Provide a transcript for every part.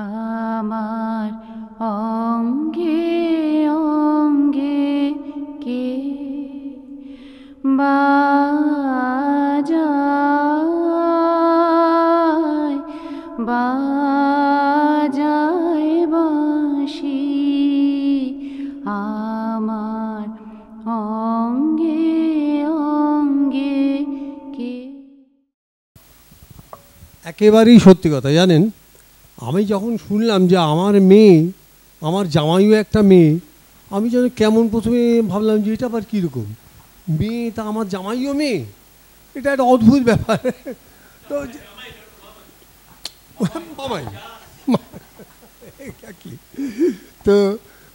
আমার অঙ্গে অঙ্গে কে বাজায় বাজায় বাঁশি আমার অঙ্গে অঙ্গে কে। একেবারেই সত্যি কথা। জানেন, আমি যখন শুনলাম যে আমার মেয়ে, আমার জামাইও একটা মেয়ে, আমি যেন কেমন প্রথমে ভাবলাম যে এটা আবার কীরকম মেয়ে, তা আমার জামাইও মেয়ে, এটা একটা অদ্ভুত ব্যাপার। তো মামাই তো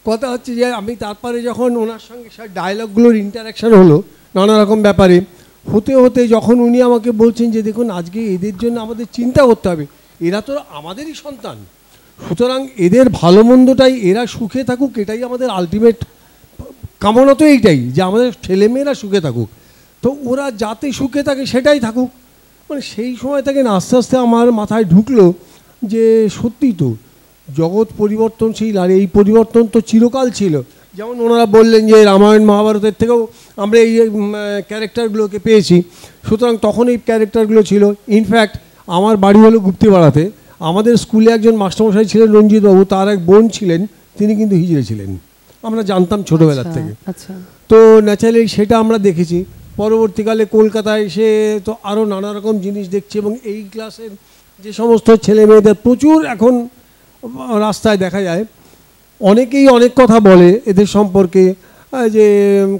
কথা হচ্ছে যে আমি তারপরে যখন ওনার সঙ্গে সব ডায়লগগুলোর ইন্টারাকশান হলো নানা রকম ব্যাপারে, হতে হতে যখন উনি আমাকে বলছেন যে দেখুন আজকে এদের জন্য আমাদের চিন্তা করতে হবে, এরা তো আমাদেরই সন্তান, সুতরাং এদের ভালো মন্দটাই, এরা সুখে থাকুক এটাই আমাদের আলটিমেট কামনা, তো এইটাই যে আমাদের ছেলেমেয়েরা সুখে থাকুক, তো ওরা যাতে সুখে থাকে সেটাই থাকুক। মানে সেই সময় থেকে আস্তে আস্তে আমার মাথায় ঢুকলো যে সত্যিই তো জগৎ পরিবর্তনশীল, আর এই পরিবর্তন তো চিরকাল ছিল। যেমন ওনারা বললেন যে রামায়ণ মহাভারতের থেকেও আমরা এই ক্যারেক্টারগুলোকে পেয়েছি, সুতরাং তখন এই ক্যারেক্টারগুলো ছিল। ইনফ্যাক্ট আমার বাড়ি হলো গুপ্তিপাড়াতে, আমাদের স্কুলে একজন মাস্টারমশাই ছিলেন রঞ্জিতবাবু, তার এক বোন ছিলেন, তিনি কিন্তু হিজড়ে ছিলেন, আমরা জানতাম ছোটোবেলার থেকে। তো ন্যাচারালি সেটা আমরা দেখেছি। পরবর্তীকালে কলকাতায় এসে তো আরও নানা রকম জিনিস দেখছি, এবং এই ক্লাসের যে সমস্ত ছেলে মেয়েদের প্রচুর এখন রাস্তায় দেখা যায়, অনেকেই অনেক কথা বলে এদের সম্পর্কে, যে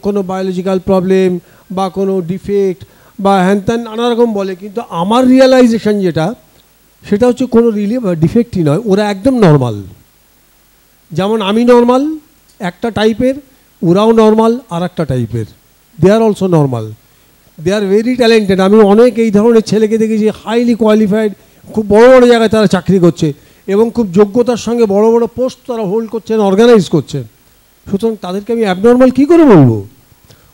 কোনো বায়োলজিক্যাল প্রবলেম বা কোনো ডিফেক্ট বা হ্যান ত্যান নানা রকম বলে, কিন্তু আমার রিয়েলাইজেশন যেটা, সেটা হচ্ছে কোনো ডিফেক্টই নয়, ওরা একদম নর্মাল। যেমন আমি নর্মাল একটা টাইপের, ওরাও নর্মাল আর একটা টাইপের, they are also normal, they are very talented. আমি অনেক এই ধরনের ছেলেকে দেখেছি, হাইলি কোয়ালিফাইড, খুব বড় বড় জায়গায় তারা চাকরি করছে এবং খুব যোগ্যতার সঙ্গে বড় বড় পোস্ট তারা হোল্ড করছেন, অর্গানাইজ করছেন। সুতরাং তাদেরকে আমি অ্যাবনর্মাল কী করে বলবো?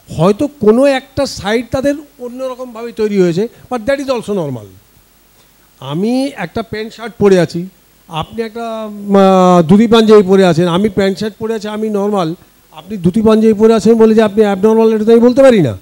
হয়তো কোনো একটা সাইড তাদের অন্যরকমভাবে তৈরি হয়েছে, but that is also normal. আমি একটা প্যান্ট শার্ট পরে আছি, আপনি একটা ধুতি পাঞ্জাবি পরে আছেন, আমি প্যান্ট শার্ট পরে আছি, আমি নর্মাল, আপনি ধুতি পাঞ্জাবি পরে আছেন বলে যে আপনি অ্যাবনর্মাল, এটা তো আমি বলতে পারি না।